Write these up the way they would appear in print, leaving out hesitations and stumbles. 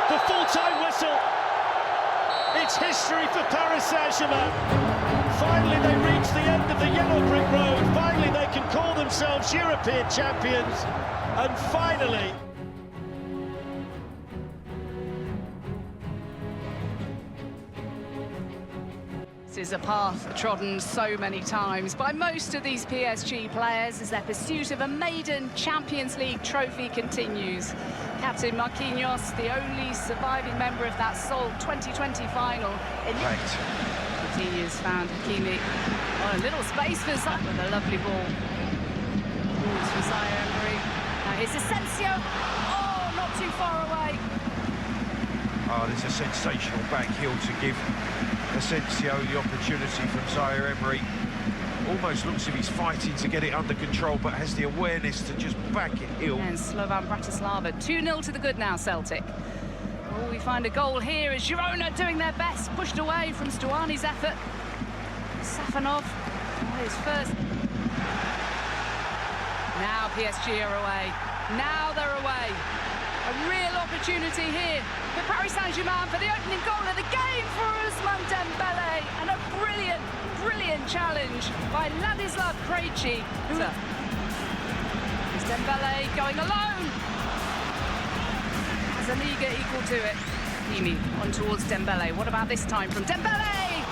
The full-time whistle. It's history for Paris Saint-Germain. Finally they reach the end of the yellow brick road. Finally they can call themselves European champions. And finally... This is a path trodden so many times by most of these PSG players as their pursuit of a maiden Champions League trophy continues. Captain Marquinhos, the only surviving member of that sole 2020 final. Coutinho's found Hakimi on a little space for Zayt with a lovely ball. Balls for Zaire. Now here's Asensio. Oh, not too far away. Oh, there's a sensational back heel to give Asensio the opportunity from Zaire Emery. Almost looks as if he's fighting to get it under control, but has the awareness to just back it heel. And Slovan Bratislava 2-0 to the good now, Celtic. Oh, we find a goal here as Girona doing their best, pushed away from Stuani's effort. Safanov, his first. Now PSG are away. Now they're away. A real opportunity here for Paris Saint-Germain for the opening goal of the game for Ousmane Dembélé, and a brilliant challenge by Ladislav Krejci. Is Dembélé going alone? Has an eager equal to it. Hakimi on towards Dembélé. What about this time from Dembélé?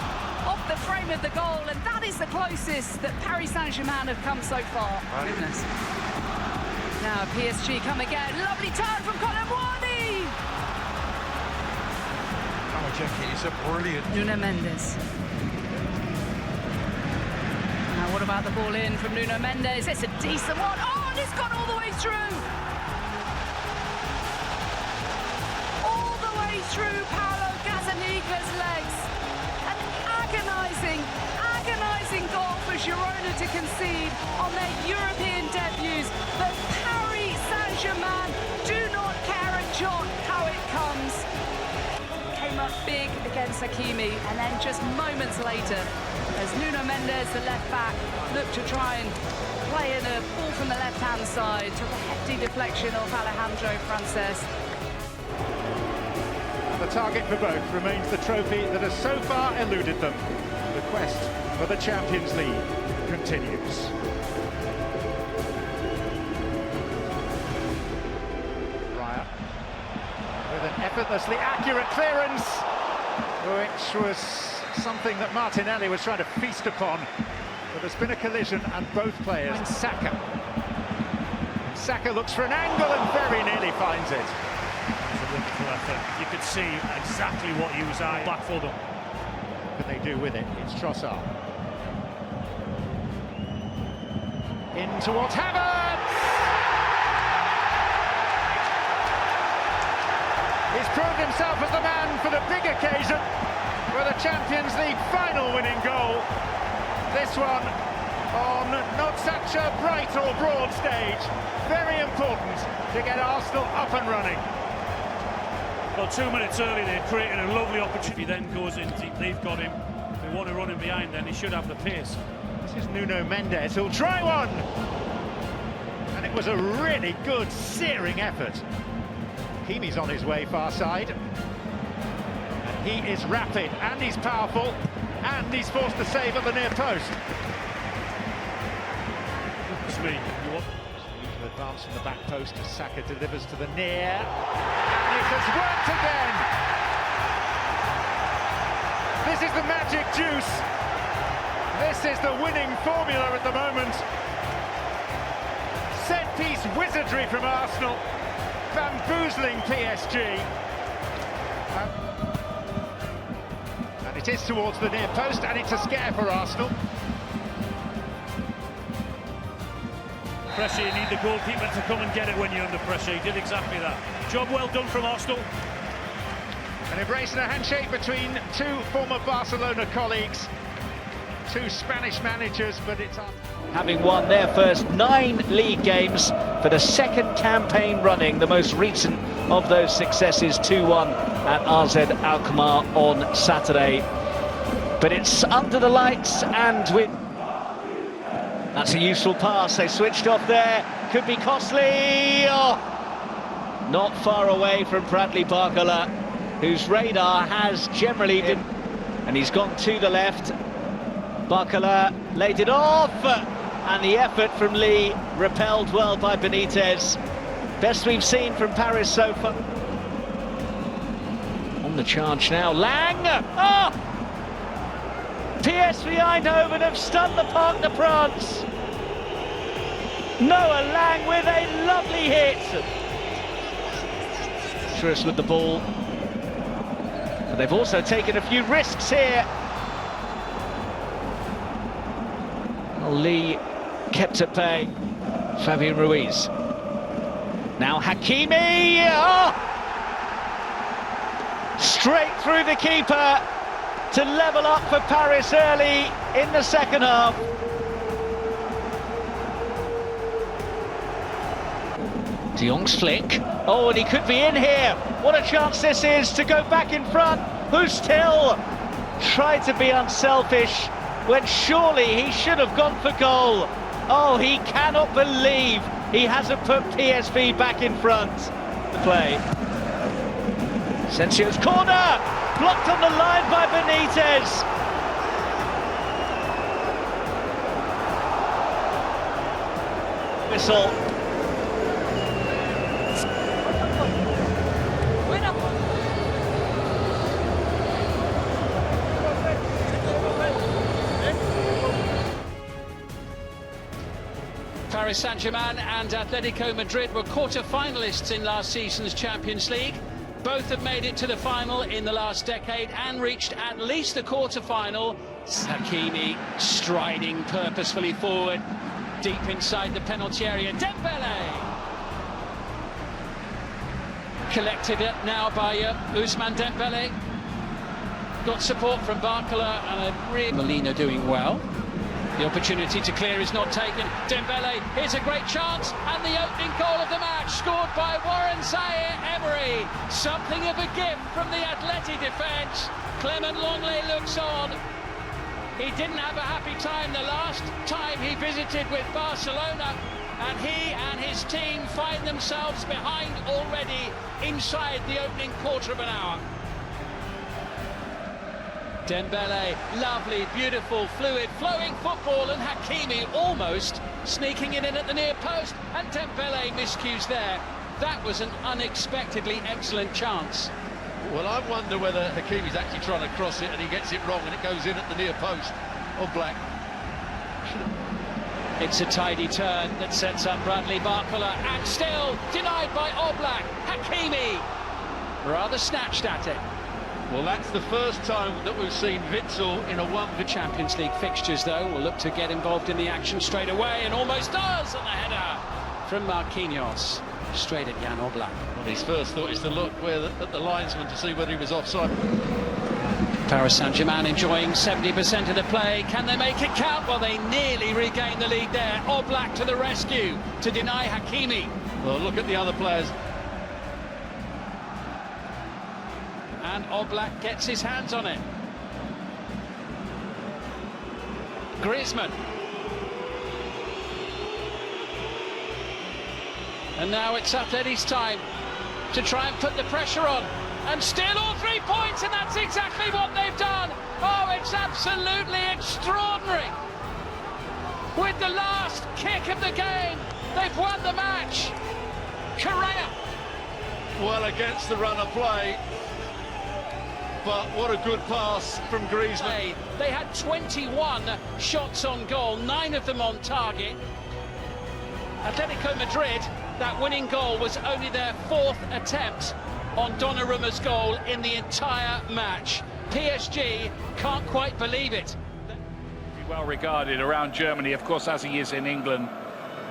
Off the frame of the goal, and that is the closest that Paris Saint-Germain have come so far. Goodness. Now PSG come again. Lovely turn from Colomboani. Oh, Jackie, it's a brilliant... Nuno Mendes. Now what about the ball in from Nuno Mendes? It's a decent one. Oh, and it's gone all the way through. All the way through Paolo Gazzaniga's legs. An agonising goal for Girona to concede on their European debuts. But Paris Saint-Germain do not care a jot how it comes. Came up big against Hakimi, and then just moments later, as Nuno Mendes, the left back, looked to try and play in a ball from the left-hand side, took a hefty deflection off Alejandro Frances. The target for both remains the trophy that has so far eluded them. The quest for the Champions League continues. Raya with an effortlessly accurate clearance, which was something that Martinelli was trying to feast upon. But there's been a collision and both players... Saka looks for an angle and very nearly finds it. Wonderful effort. You could see exactly what he was eyeing back for them. What can they do with it? It's Trossard. In towards Havertz! He's proved himself as the man for the big occasion with a Champions League final winning goal. This one on not such a bright or broad stage. Very important to get Arsenal up and running. Well, 2 minutes early they created a lovely opportunity, then goes in deep. They've got him. If they want to run him behind, then he should have the pace. This is Nuno Mendes, who'll try one! And it was a really good, searing effort. Hakimi's on his way far side. And he is rapid, and he's powerful, and he's forced to save at the near post. It's me. To advance from the back post as Saka delivers to the near. And it has worked again! This is the magic juice. This is the winning formula at the moment. Set-piece wizardry from Arsenal, bamboozling PSG. And it is towards the near post, and it's a scare for Arsenal. Pressure, you need the goalkeeper to come and get it when you're under pressure. He did exactly that. Job well done from Arsenal. An embrace and a handshake between two former Barcelona colleagues, two Spanish managers, but it's... Having won their first 9 league games for the second campaign running, the most recent of those successes, 2-1 at AZ Alkmaar on Saturday. But it's under the lights and with... That's a useful pass, they switched off there, could be costly, oh! not far away from Bradley Barcola, whose radar has generally been... And he's gone to the left. Barcola laid it off, and the effort from Lee repelled well by Benitez. Best we've seen from Paris so far. On the charge now, Lang! Oh! PSV Eindhoven have stunned the Parc de France. Noah Lang with a lovely hit. Trus with the ball. But they've also taken a few risks here. Well, Lee kept at bay. Fabian Ruiz. Now Hakimi! Oh! Straight through the keeper to level up for Paris early in the second half. De Jong's flick. Oh, and he could be in here. What a chance this is to go back in front. U.C.L tried to be unselfish when surely he should have gone for goal. Oh, he cannot believe he hasn't put PSV back in front. The play. Sensio's corner, blocked on the line by Benitez. Whistle. Paris Saint-Germain and Atletico Madrid were quarter-finalists in last season's Champions League. Both have made it to the final in the last decade and reached at least the quarter-final. Hakimi striding purposefully forward, deep inside the penalty area. Dembélé! Collected it now by Ousmane Dembélé. Got support from Barcola and a real... Molina doing well. The opportunity to clear is not taken. Dembélé, here's a great chance, and the opening goal of the match, scored by Warren Zaïre-Emery. Something of a gift from the Atleti defence. Clement Longley looks on. He didn't have a happy time the last time he visited with Barcelona, and he and his team find themselves behind already inside the opening quarter of an hour. Dembélé, lovely, beautiful, fluid, flowing football, and Hakimi almost sneaking it in at the near post, and Dembélé miscues there. That was an unexpectedly excellent chance. Well, I wonder whether Hakimi's actually trying to cross it and he gets it wrong and it goes in at the near post. Oblak. It's a tidy turn that sets up Bradley Barcola, and still denied by Oblak. Hakimi rather snatched at it. Well, that's the first time that we've seen Witsel in a one. The Champions League fixtures, though, will look to get involved in the action straight away, and almost does on the header from Marquinhos, straight at Jan Oblak. Well, his first thought is to look at the linesman to see whether he was offside. Paris Saint-Germain enjoying 70% of the play. Can they make it count? Well, they nearly regain the lead there. Oblak to the rescue to deny Hakimi. Well, look at the other players. And Oblak gets his hands on it. Griezmann. And now it's Atleti's time to try and put the pressure on. And still all 3 points, and that's exactly what they've done. Oh, it's absolutely extraordinary. With the last kick of the game, they've won the match. Correa. Well, against the run of play. But what a good pass from Griezmann. They had 21 shots on goal, 9 of them on target. Atletico Madrid, that winning goal was only their 4th attempt on Donnarumma's goal in the entire match. PSG can't quite believe it. Well regarded around Germany, of course, as he is in England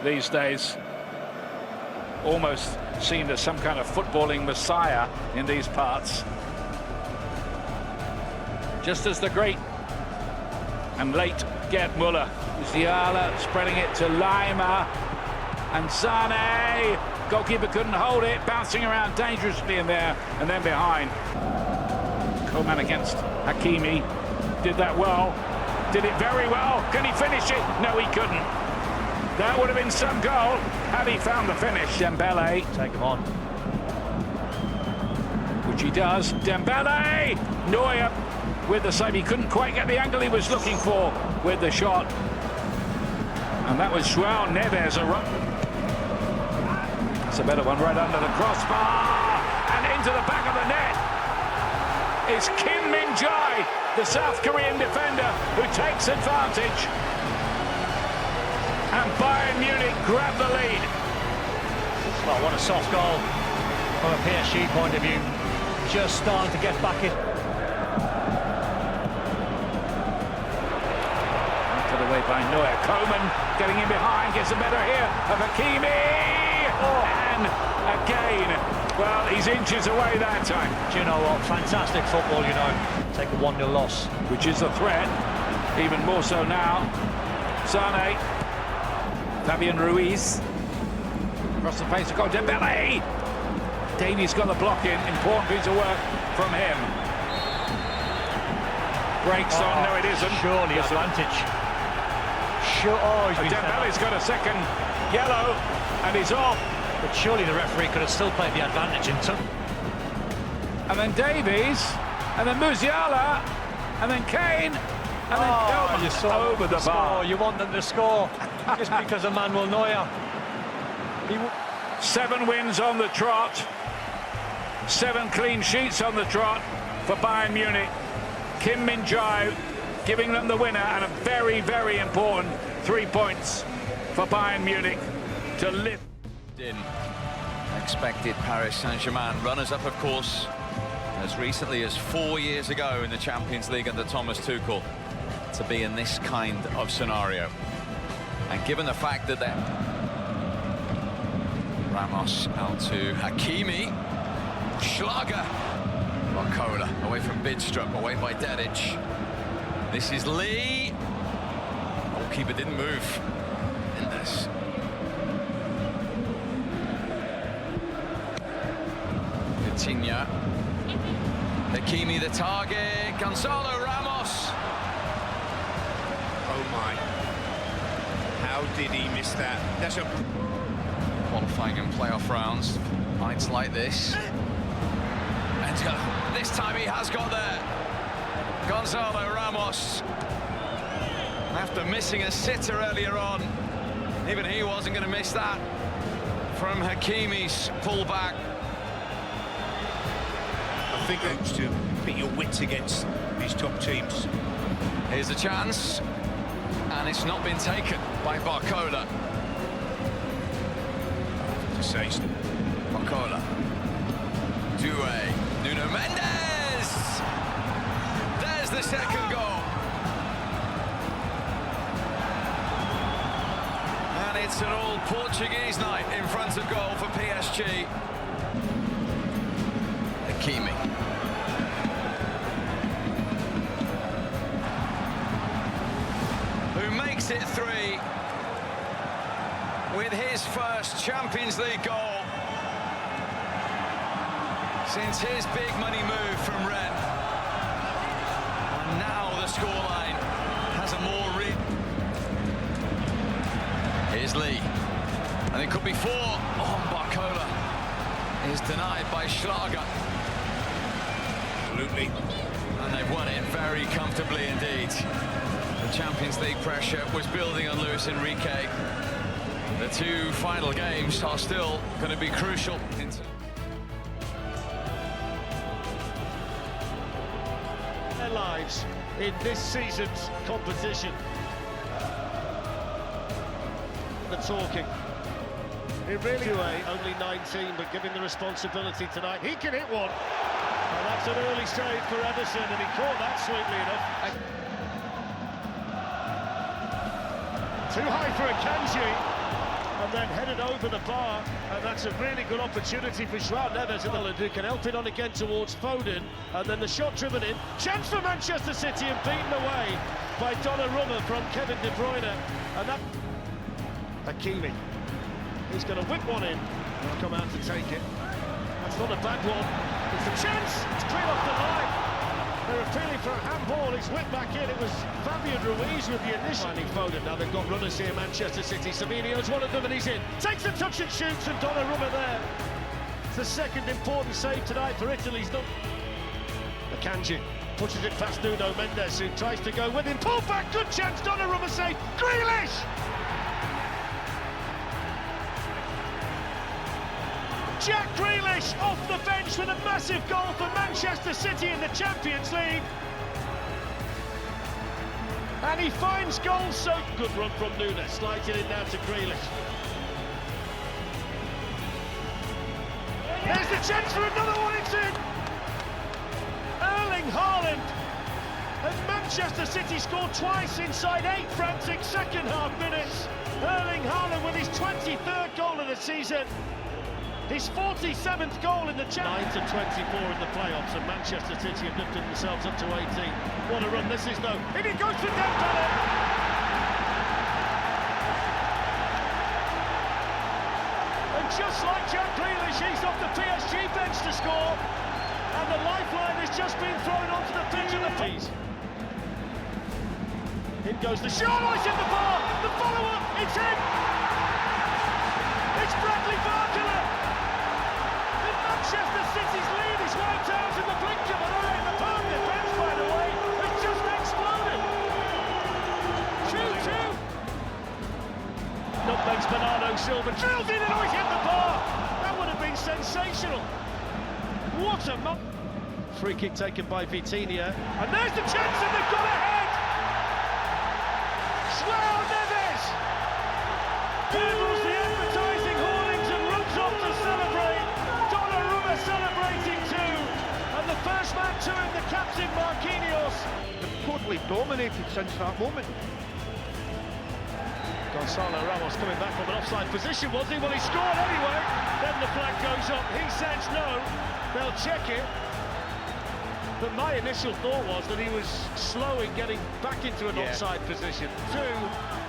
these days. Almost seen as some kind of footballing messiah in these parts. Just as the great and late Gerd Muller. U.C.L spreading it to Lima. And Sané. Goalkeeper couldn't hold it. Bouncing around dangerously in there. And then behind. Coleman against Hakimi. Did that well. Did it very well. Can he finish it? No, he couldn't. That would have been some goal had he found the finish. Dembélé. Take him on. which he does. Dembélé! Neuer with the save. He couldn't quite get the angle he was looking for with the shot. And that was João Neves. It's a better one right under the crossbar. And into the back of the net is Kim Min-jae, the South Korean defender, who takes advantage. And Bayern Munich grab the lead. Well, what a soft goal from a PSG point of view. Just starting to get back in. Put away by Neuer. Coman getting in behind, gets a better here of Hakimi. And again, well, he's inches away that time. Do you know what? Fantastic football, you know. Take a 1-0 loss. Which is a threat, even more so now. Sane. Fabian Ruiz. Across the face of goal. Dembélé! Davies got the block in. Important piece of work from him. Breaks on. No, it isn't. Surely advantage. Sure. Oh, Dembele's got a second yellow, and he's off. But surely the referee could have still played the advantage into. And then Davies, and then Musiala, and then Kane, and then you saw over the bar. You want them to score just because of Manuel Neuer. 7 wins on the trot, 7 clean sheets on the trot for Bayern Munich. Kim Min-jae giving them the winner, and a very, very important 3 points for Bayern Munich to lift. Expected Paris Saint-Germain, runners-up of course, as recently as 4 years ago in the Champions League under Thomas Tuchel, to be in this kind of scenario. And given the fact that they're... Ramos out to Hakimi. Schlager. Barcola away from Bidstrup, away by Dedic. This is Lee. Goalkeeper didn't move in this. Coutinho. Hakimi the target. Gonzalo Ramos. Oh my. How did he miss that? That's a... Qualifying and playoff rounds, nights like this. And this time he has got there. Gonzalo Ramos. After missing a sitter earlier on, even he wasn't going to miss that from Hakimi's pullback. I think it's to put your wits against these top teams. Here's a chance, and it's not been taken by Barcola. Barcola. Doué. Nuno Mendes! There's the second goal. And it's an all-Portuguese night in front of goal for PSG. Hakimi. Who makes it 3 with his first Champions League goal since his big money move from Rennes. And now the scoreline has a more Here's Lee. And it could be 4. Barcola is denied by Schlager. Absolutely. And they've won it very comfortably indeed. The Champions League pressure was building on Luis Enrique. The 2 final games are still going to be crucial. Their lives in this season's competition. The talking. It really only 19, but given the responsibility tonight, he can hit one. And that's an early save for Ederson, and he caught that sweetly enough. Too high for Akanji. And then headed over the bar, and that's a really good opportunity for João Neves, who can help it on again towards Foden, and then the shot driven in. Chance for Manchester City, and beaten away by Donnarumma from Kevin De Bruyne. And that... Hakimi. He's going to whip one in. He'll come out to take it. That's not a bad one. It's a chance. It's clear off the line. They're appealing for a handball. It's whipped back in. It was Fabian Ruiz with the initial. Finding Foden. Now they've got runners here. Manchester City. Savinio's one of them, and he's in. Takes a touch and shoots, and Donnarumma there That's the second important save tonight for Italy. He's not... Akanji pushes it past Nuno Mendes, who tries to go with him. Pull back, good chance, Donnarumma save. Grealish! Jack Grealish off the bench with a massive goal for Manchester City in the Champions League. And he finds goals, so good run from Nunes, slides it in now to Grealish. There's the chance for another one, it's in! Erling Haaland! And Manchester City scored twice inside 8 frantic second-half minutes. Erling Haaland with his 23rd goal of the season. His 47th goal in the Champions League. 9-24 in the playoffs, and Manchester City have lifted themselves up to 18. What a run this is, though. And it goes for Dembélé! And just like Jack Grealish, he's off the PSG bench to score. And the lifeline has just been thrown onto the pitch of the piece. In goes the shot, oh, it's in the bar! The follow-up, it's in! It's Bradley Barcola! Manchester City's lead is wiped out in the blink of an eye. The Park defence, by the way, has just exploded. 2-2. Nutmegs Bernardo Silva, drills in and oh, he's hit the bar. That would have been sensational. What a free kick taken by Vitinha. And there's the chance and they've got ahead. João Neves handles the advertising hoardings and runs off to celebrate. Donnarumma celebrating too, and the first man to him, the captain Marquinhos. They've totally dominated since that moment. Gonzalo Ramos coming back from an offside position, was he? Well, he scored anyway. Then the flag goes up. He says no. They'll check it. But my initial thought was that he was slow in getting back into an offside position. 2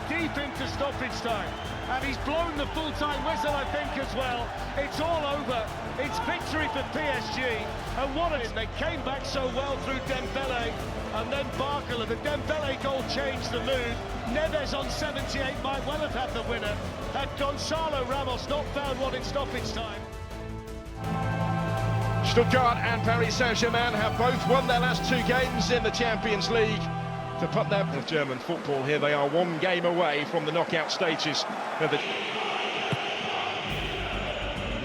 deep into stoppage time. And he's blown the full-time whistle, I think, as well. It's all over. It's victory for PSG. And what a... They came back so well through Dembélé. And then Barcola. The Dembélé goal changed the mood. Neves on 78 might well have had the winner. Had Gonzalo Ramos not found one in stoppage time. Stuttgart and Paris Saint-Germain have both won their last 2 games in the Champions League. To put their German football here, they are 1 game away from the knockout stages of the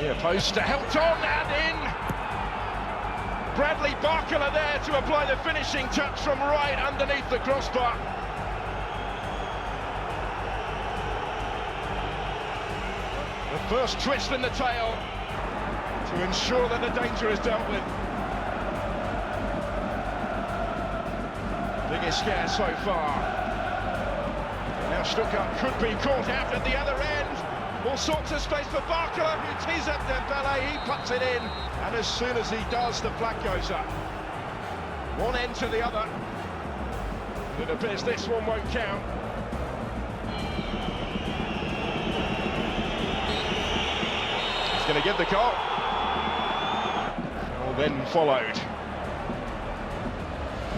near post, helped on and in. Bradley Barcola there to apply the finishing touch from right underneath the crossbar. The first twist in the tail to ensure that the danger is dealt with. Biggest scare so far. Now Stuttgart could be caught out at the other end. All sorts of space for Barcola, who tees up Dembélé, he puts it in. And as soon as he does, the flag goes up. One end to the other. It appears this one won't count. He's going to give the goal. Well, then followed.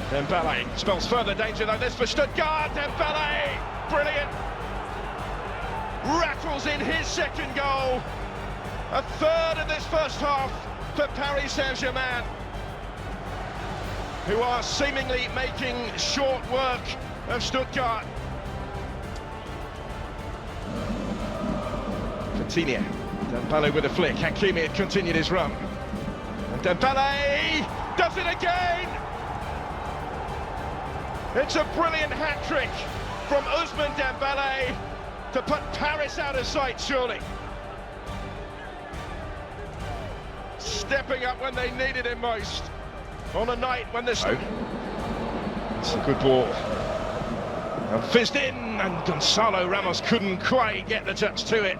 Dembélé spells further danger though this for Stuttgart. Dembélé, brilliant. Rattles in his second goal. A third of this first half for Paris Saint-Germain, who are seemingly making short work of Stuttgart. Vitinha, Dembélé with a flick. Hakimi had continued his run. And Dembélé does it again! It's a brilliant hat-trick from Ousmane Dembélé to put Paris out of sight, surely. Stepping up when they needed him most, on a night when there's... It's a good ball. And fizzed in, and Gonzalo Ramos couldn't quite get the touch to it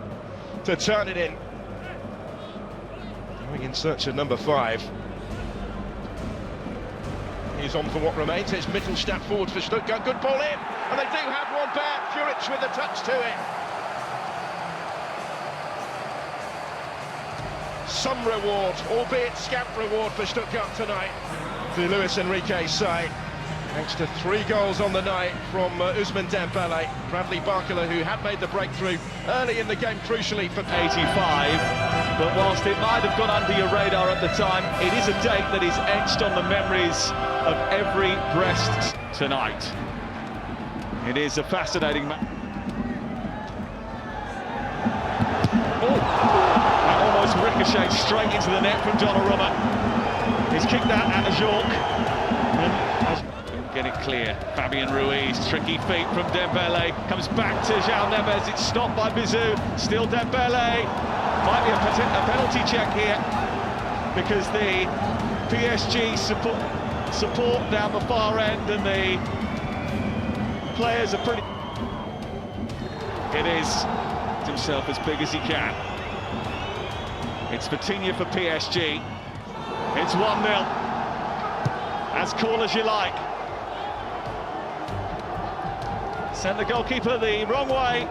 to turn it in. Going in search of number 5. He's on for what remains. It's Mittelstadt forward for Stuttgart. Good ball in, and they do have one back. Furic with the touch to it. Some reward, albeit scant reward for Stuttgart tonight. The Luis Enrique's side. Thanks to 3 goals on the night from Ousmane Dembélé. Bradley Barcola, who had made the breakthrough early in the game, crucially for 85, but whilst it might have gone under your radar at the time, it is a date that is etched on the memories of every breast tonight. It is a fascinating match. That almost ricocheted straight into the net from Donnarumma. He's kicked that at Ajorc. Get it clear. Fabian Ruiz, tricky feet from Dembélé. Comes back to João Neves. It's stopped by Bizou. Still Dembélé. Might be a penalty check here because the PSG support down the far end and the players are pretty. It is himself as big as he can. It's Vitinha for PSG. It's 1-0. As cool as you like. Sent the goalkeeper the wrong way.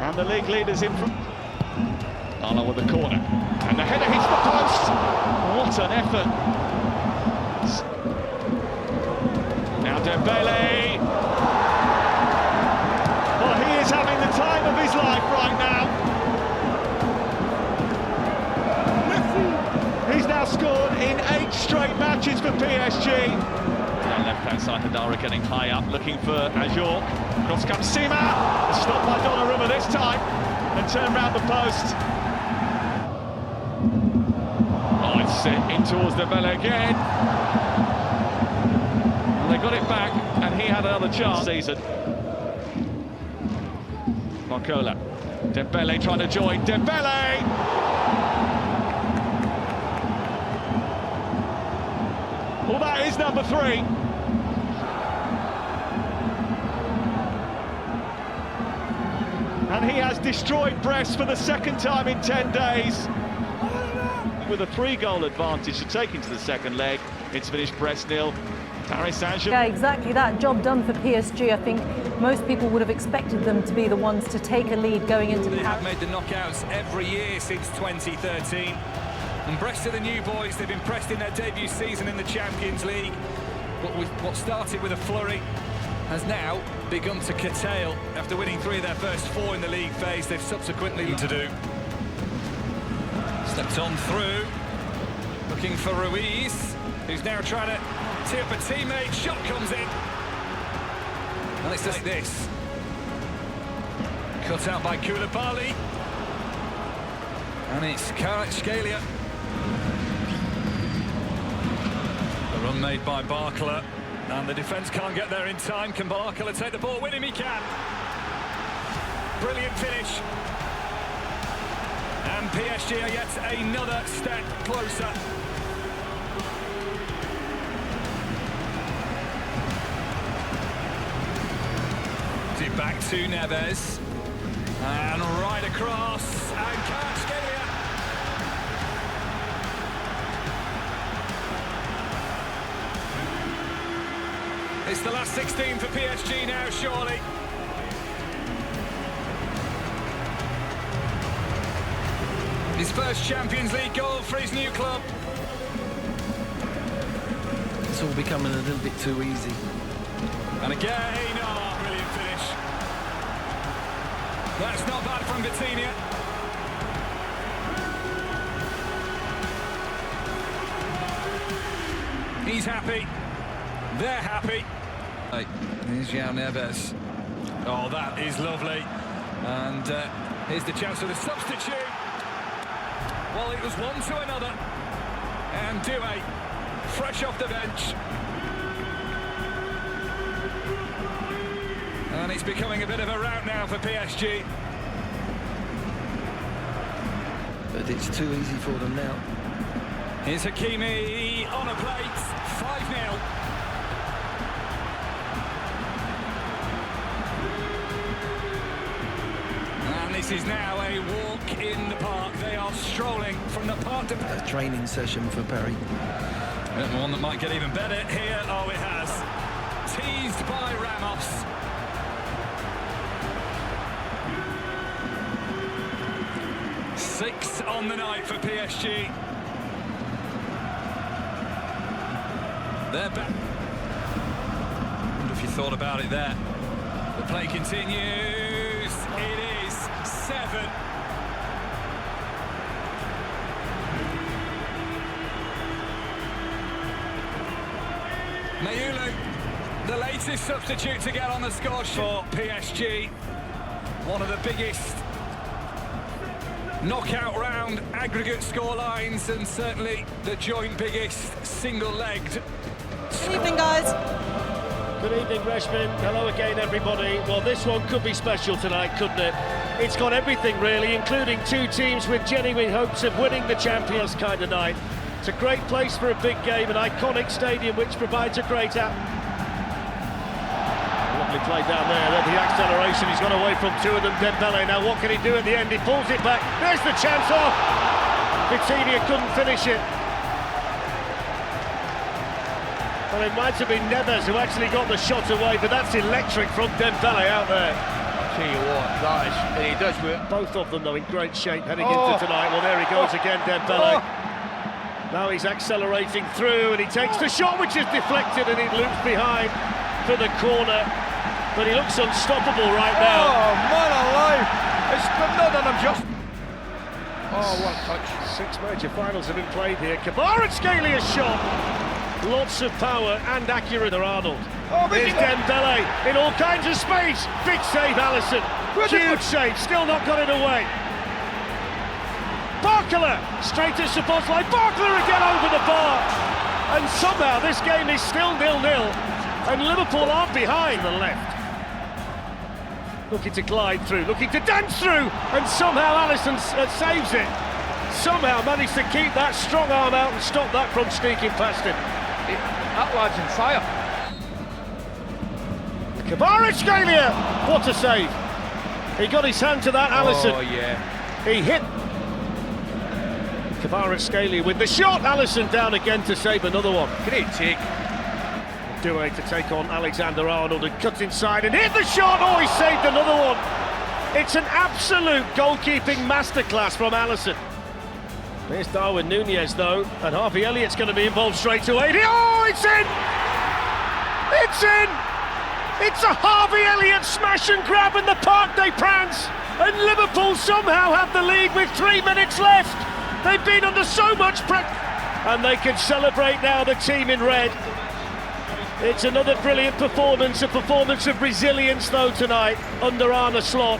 And the league leaders in front. Arlo with the corner. And the header hits the post. What an effort. Now Dembélé. Well, he is having the time of his life right now. He's now scored in 8 straight matches for PSG. Left-hand side, Hadara getting high up, looking for Ajorc. Cross comes Sima, stopped by Donnarumma this time, and turned round the post. Oh, it's in towards Dembélé again. And they got it back, and he had another chance. Season. Barcola. Dembélé trying to join. Dembélé! Well, that is number 3. And he has destroyed Brest for the 2nd time in 10 days. With a 3-goal advantage to take into the second leg, it's finished Brest 0, Paris Saint-Germain. Yeah, exactly that. Job done for PSG. I think most people would have expected them to be the ones to take a lead going into the They have made the knockouts every year since 2013. And Brest are the new boys. They've impressed in their debut season in the Champions League. What started with a flurry has now begun to curtail. After winning 3 of their first 4 in the league phase, they've subsequently to do. Stepped on through, looking for Ruiz, who's now trying to tee up a teammate. Shot comes in. And it's just this. Cut out by Koulibaly. And it's Kvaratskhelia. The run made by Barcola. And the defence can't get there in time. Can Barcola take the ball with him? He can. Brilliant finish. And PSG are yet another step closer. Back to Neves. And right across. And Kvaratskhelia. It's the last 16 for PSG now, surely. His first Champions League goal for his new club. It's all becoming a little bit too easy. And again, oh, brilliant finish. That's not bad from Vitinha. He's happy. They're happy. Here's João Neves. Oh, that is lovely. And here's the chance for the substitute. Well, it was one to another. And Doué, fresh off the bench. And it's becoming a bit of a rout now for PSG. But it's too easy for them now. Here's Hakimi on a plate, 5-0. And this is now a walk in the park. They are strolling from the park to... A training session for Paris. One that might get even better here. Oh, it has. Teased by Ramos. Six on the night for PSG. They're back. if you thought about it there. The play continues. It is 7. Mayulu, the latest substitute to get on the score sheet for PSG. One of the biggest knockout round aggregate score lines, and certainly the joint biggest single-legged. Good evening, guys. Good evening, Reshman. Hello again, everybody. Well, this one could be special tonight, couldn't it? It's got everything, really, including two teams with genuine hopes of winning the Champions kind of night. It's a great place for a big game, an iconic stadium which provides a great Lovely play down there, the acceleration, he's gone away from two of them, Dembélé. Now what can he do at the end? He pulls it back, there's the chance off! Vitinha couldn't finish it. Well, it might have been Neves who actually got the shot away, but that's electric from Dembélé out there. I'll tell you what, that is, and he does work. Both of them, though, in great shape heading into tonight. Well, there he goes again, Dembélé. Now he's accelerating through, and he takes the shot, which is deflected, and he loops behind for the corner. But he looks unstoppable right now. Oh, man alive! It's not that I'm just... Oh, what a touch. 6 major finals have been played here. Kvaratskhelia shot. Lots of power and accurate. Arnold. Here's Dembélé in all kinds of space. Big save, Alisson. Huge save, still not got it away. Barcola, straight to Szoboszlai. Barcola again over the bar. And somehow this game is still 0-0. And Liverpool aren't behind the left. Looking to glide through, looking to dance through. And somehow Alisson saves it. Somehow managed to keep that strong arm out and stop that from sneaking past him. That lad's in fire. Kvaratskhelia, what a save. He got his hand to that, Alisson. Oh, yeah. He hit Kvaratskhelia with the shot. Alisson down again to save another one. Great take. Doué to take on Alexander-Arnold and cut inside and hit the shot. Oh, he saved another one. It's an absolute goalkeeping masterclass from Alisson. There's Darwin Núñez, though, and Harvey Elliott's going to be involved straight away. Oh, it's in! It's in! It's a Harvey Elliott smash and grab in the Parc des Princes, and Liverpool somehow have the lead with 3 minutes left. They've been under so much pressure, and they can celebrate now, the team in red. It's another brilliant performance, a performance of resilience, though, tonight, under Arne Slot,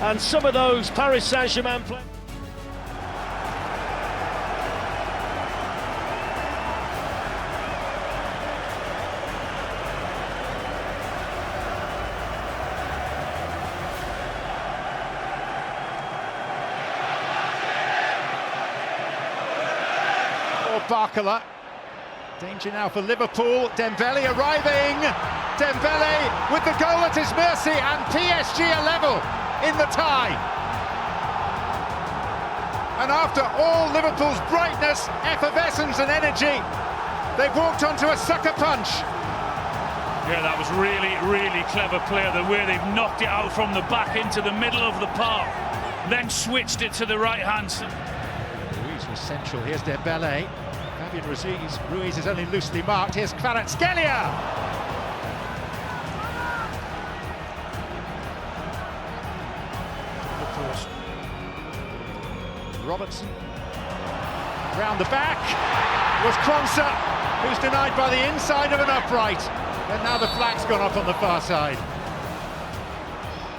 and some of those Paris Saint-Germain players. Barcola. Danger now for Liverpool. Dembélé arriving. Dembélé with the goal at his mercy, and PSG are level in the tie. And after all Liverpool's brightness, effervescence and energy, they've walked onto a sucker punch. Yeah, that was really, really clever play, the way they've knocked it out from the back into the middle of the park, then switched it to the right hand. Ruiz was central. Here's Dembélé. Fabian Ruiz is only loosely marked. Here's Kvaratskhelia. Robertson. Round the back was Kronsa, who's denied by the inside of an upright. And now the flag's gone up on the far side.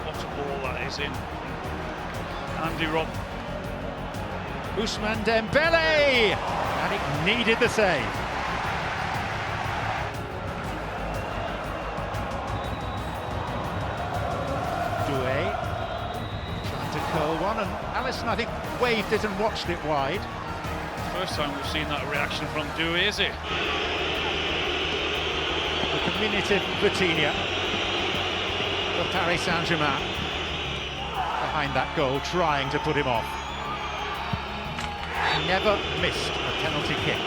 What a ball that is in. Andy Rob. Ousmane Dembélé! And it needed the save. Doué trying to curl one, and Alisson, I think, waved it and watched it wide. First time we've seen that reaction from Doué, is it? The diminutive Vitinha of Paris Saint-Germain behind that goal, trying to put him off. He never missed a penalty kick.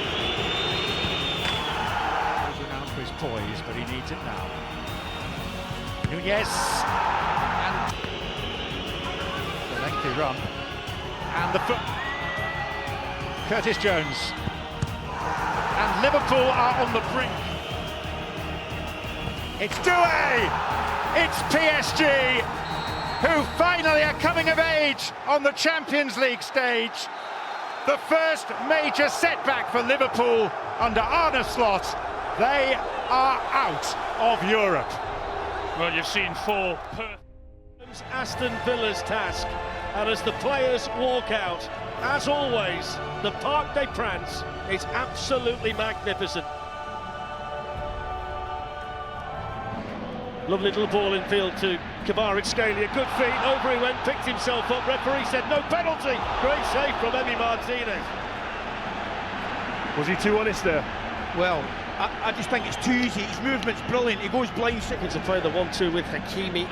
He's renowned for his poise, but he needs it now. Núñez, and the lengthy run, and the foot. Curtis Jones, and Liverpool are on the brink. It's Doué! It's PSG, who finally are coming of age on the Champions League stage. The first major setback for Liverpool under Arne Slot. They are out of Europe. Well, you've seen four. Aston Villa's task, and as the players walk out, as always, the Parc des Princes is absolutely magnificent. Lovely little ball in field to Kvaratskhelia, good feet, over he went, picked himself up, referee said no penalty. Great save from Emi Martinez. Was he too honest there? Well, I just think it's too easy. His movement's brilliant. He goes blind. Seconds to play the 1-2 with Hakimi.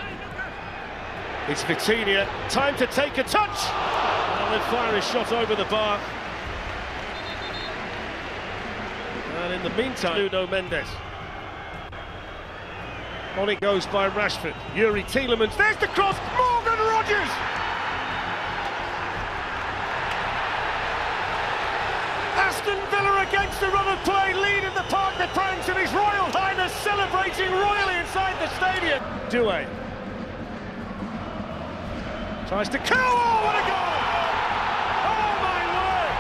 It's Vitinha, time to take a touch! And the fire is shot over the bar. And in the meantime, Nuno Mendes. On it goes by Rashford. Yuri Tielemans, there's the cross! Morgan Rogers! Aston Villa against the run of play, lead in the Parc des Princes, and His Royal Highness celebrating royally inside the stadium. Doué tries to kill. Oh, what a goal! Oh my word!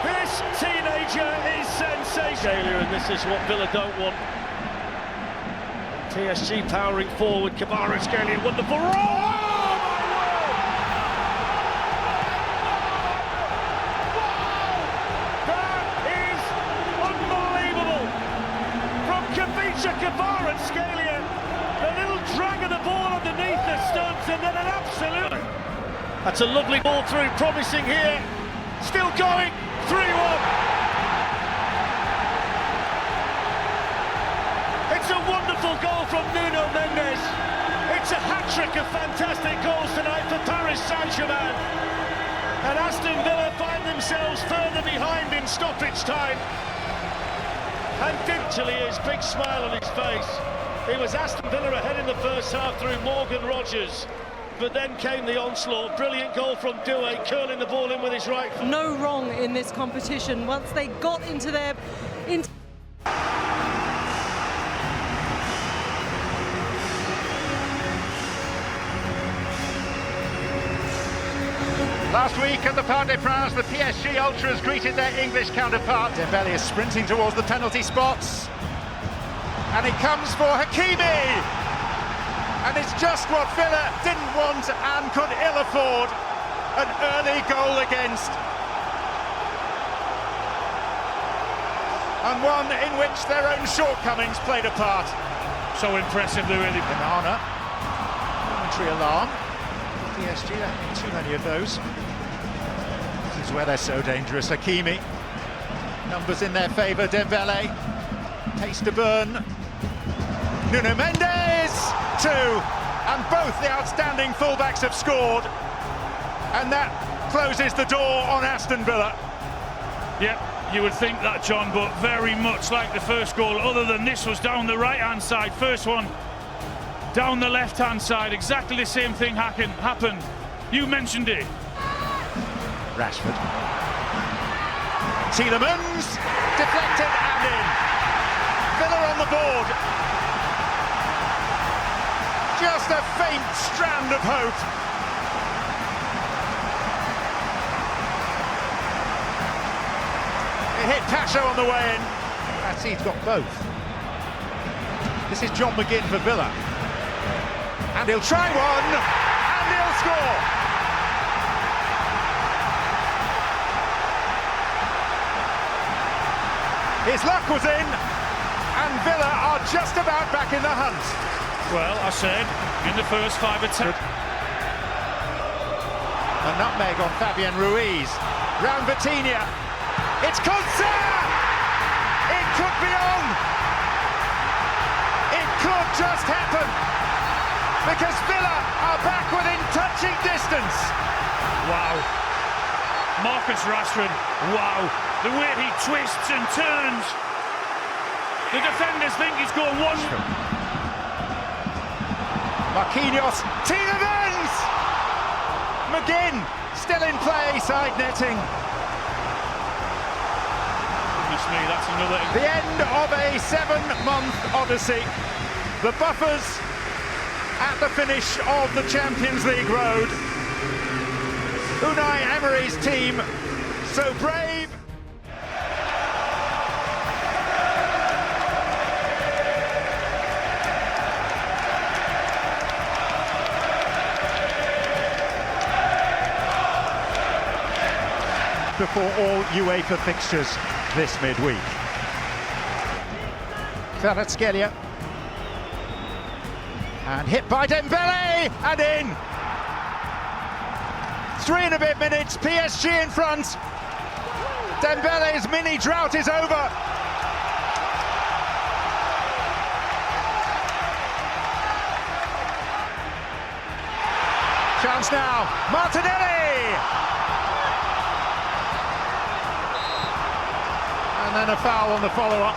This teenager is sensational, and this is what Villa don't want. PSG powering forward. Kvaratskhelia, wonderful roll! Kvaratskhelia, a little drag of the ball underneath the studs, and then an absolute... That's a lovely ball through, promising here, still going, 3-1. It's a wonderful goal from Nuno Mendes. It's a hat-trick of fantastic goals tonight for Paris Saint-Germain. And Aston Villa find themselves further behind in stoppage time. And actually his big smile on his face. It was Aston Villa ahead in the first half through Morgan Rogers, but then came the onslaught. Brilliant goal from Doué, curling the ball in with his right foot. No wrong in this competition. Once they got into their... Last week at the Parc des Princes, the PSG Ultras greeted their English counterpart. Dembélé is sprinting towards the penalty spots. And it comes for Hakimi. And it's just what Villa didn't want and could ill afford. An early goal against. And one in which their own shortcomings played a part. So impressively, really. Banana. Momentary alarm. PSG, there haven't been too many of those. This is where they're so dangerous. Hakimi, numbers in their favour. Dembélé, pace to burn. Nuno Mendes, 2, and both the outstanding fullbacks have scored, and that closes the door on Aston Villa. Yeah, you would think that, John, but very much like the first goal, other than this was down the right-hand side. First one down the left-hand side, exactly the same thing happened. You mentioned it. Rashford. Tielemans, deflected and in. Villa on the board. Just a faint strand of hope. It hit Pacho on the way in. That's he's got both. This is John McGinn for Villa. And he'll try one, and he'll score. His luck was in, and Villa are just about back in the hunt. Well, I said, in the first 5 attempts. A nutmeg on Fabian Ruiz. Round Vitinha. It's Concert! It could be on! It could just happen! Because Villa are back within touching distance. Wow. Marcus Rashford, wow. The way he twists and turns. The defenders think he's going one. Marquinhos, Tielemans! McGinn, still in play, side netting. me, that's another... The end of a 7-month odyssey. The Buffers at the finish of the Champions League road. Unai Emery's team, so brave. Before all UEFA fixtures this midweek. Kvaratskhelia. And hit by Dembélé, and in! 3 and a bit minutes, PSG in front. Dembele's mini drought is over. Chance now, Martinelli! And then a foul on the follow-up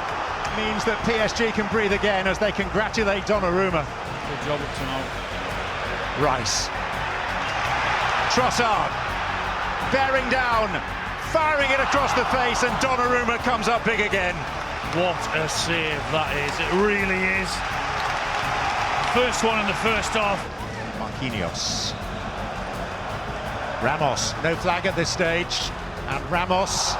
means that PSG can breathe again as they congratulate Donnarumma. Good job up to now. Rice. Trossard. Bearing down. Firing it across the face, and Donnarumma comes up big again. What a save that is, it really is. First one in the first half. Marquinhos. Ramos, no flag at this stage. And Ramos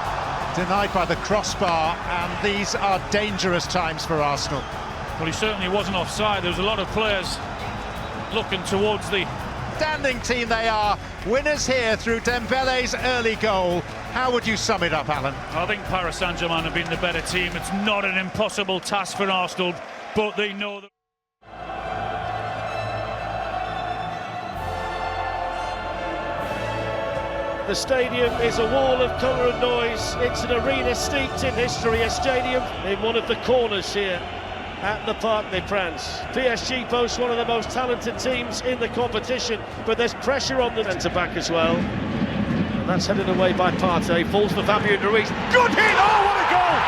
denied by the crossbar, and these are dangerous times for Arsenal. Well, he certainly wasn't offside. There was a lot of players looking towards the... Standing team they are, winners here through Dembele's early goal. How would you sum it up, Alan? I think Paris Saint-Germain have been the better team. It's not an impossible task for Arsenal, but they know that... The stadium is a wall of colour and noise. It's an arena steeped in history, a stadium in one of the corners here at the Parc des Princes. PSG boasts one of the most talented teams in the competition, but there's pressure on the centre-back as well. And that's headed away by Partey, falls for Fabian Ruiz. Good hit! Oh, what a goal!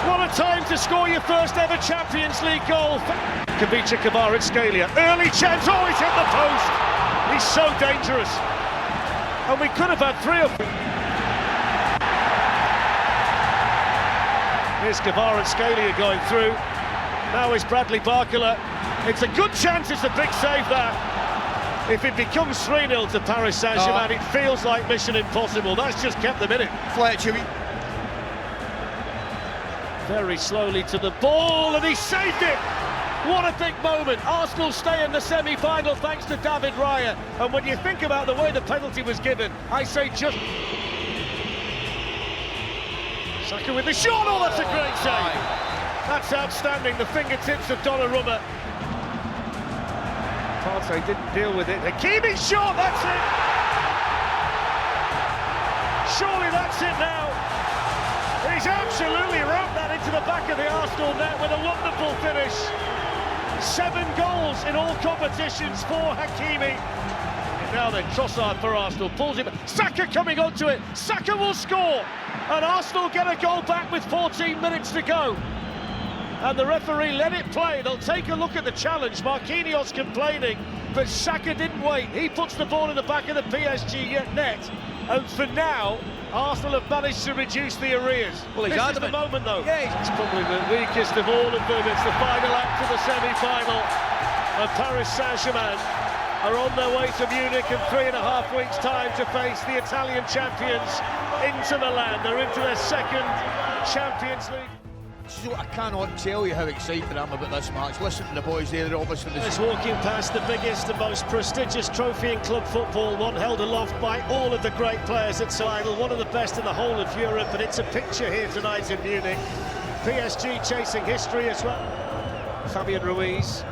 What a time to score your first ever Champions League goal. Kvaratskhelia, early chance, oh, he's hit the post. He's so dangerous. And we could have had 3 of them. Here's Kvaratskhelia going through. Now is Bradley Barcola. It's a good chance, it's a big save that. If it becomes 3-0 to Paris Saint-Germain, it feels like mission impossible. That's just kept them in it. Fletcher. Very slowly to the ball, and he saved it! What a big moment. Arsenal stay in the semi-final thanks to David Raya. And when you think about the way the penalty was given, I say just... Saka with the shot, oh, that's a great save! That's outstanding, the fingertips of Donnarumma. Partey didn't deal with it. Hakimi shot, that's it! Surely that's it now. He's absolutely rammed that into the back of the Arsenal net with a wonderful finish. 7 goals in all competitions for Hakimi. And now then, Trossard for Arsenal, pulls him. Saka coming onto it. Saka will score. And Arsenal get a goal back with 14 minutes to go. And the referee let it play. They'll take a look at the challenge. Marquinhos complaining, but Saka didn't wait. He puts the ball in the back of the PSG net. And for now, Arsenal have managed to reduce the arrears. Well, this is the moment, though. Yeah, it's probably the weakest of all of them. It's the final act of the semi-final. And Paris Saint-Germain are on their way to Munich in 3.5 weeks' time to face the Italian champions Inter Milan. They're into their second Champions League. I cannot tell you how excited I am about this match. Listen to the boys there, they're obviously... It's walking past the biggest and most prestigious trophy in club football, one held aloft by all of the great players at Seidel, one of the best in the whole of Europe, and it's a picture here tonight in Munich. PSG chasing history as well. Fabian Ruiz.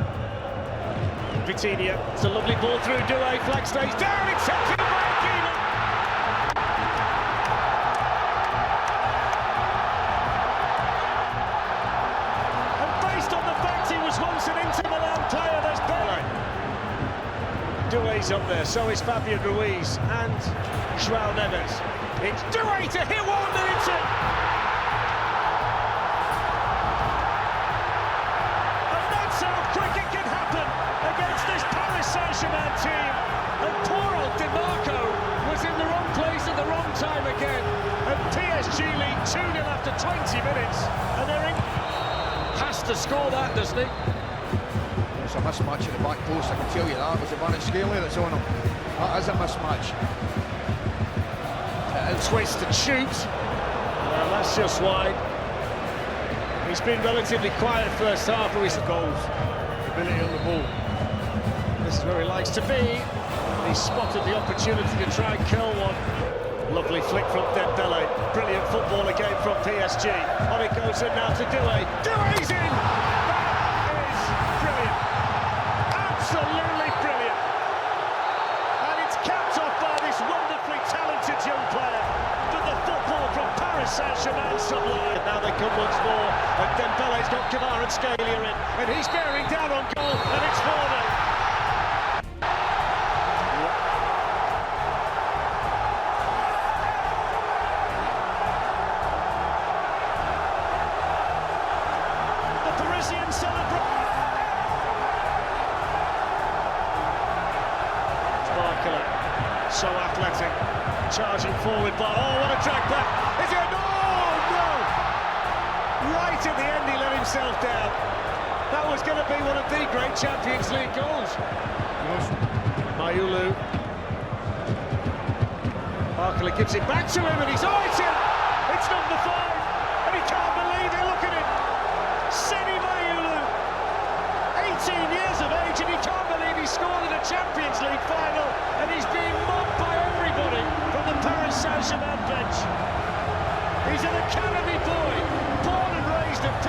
Vitinha. It's a lovely ball through Doué, flag stays down, it's taken by Hakimi. Once an Inter Milan player, there's Bellerin. Doué's up there, so is Fabian Ruiz and João Neves. It's Doué to hit one, and it's it! And that's how quick it can happen. 20 minutes, and they're in. Has to score that, doesn't he? It's a mismatch at the back post, I can tell you that. With the Van Scalia that's on him. That is a mismatch. Twist and shoot. Well, that's just wide. He's been relatively quiet first half, but he's goals. Ability on the ball. This is where he likes to be. He spotted the opportunity to try and curl one. Lovely flick from Dembélé. Brilliant football again from PSG. On it goes in now to Doué. Doué's in! That is brilliant. Absolutely brilliant. And it's capped off by this wonderfully talented young player. But the football from Paris Saint-Germain sublime. Now they come once more, and Dembélé's got Kvaratskhelia in. And he's bearing down on goal, and it's 4-0. So athletic, charging forward by, oh, what a track back, is it, no, right at the end he let himself down. That was going to be one of the great Champions League goals. Mayulu. Barkley gives it back to him and he's, oh, it's in, it's number 5, and he can't believe it, look at him. Seni Mayulu, 18 years of age, and he can't believe he scored in a Champions League final, and he's being mocked by everybody from the Paris Saint-Germain bench. He's an academy boy, born and raised at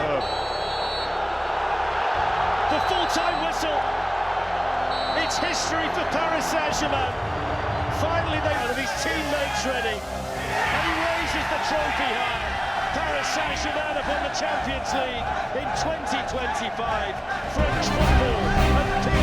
the full-time whistle. It's history for Paris Saint-Germain. Finally they have his teammates ready, and he raises the trophy high. Paris Saint-Germain have won the Champions League in 2025. French football and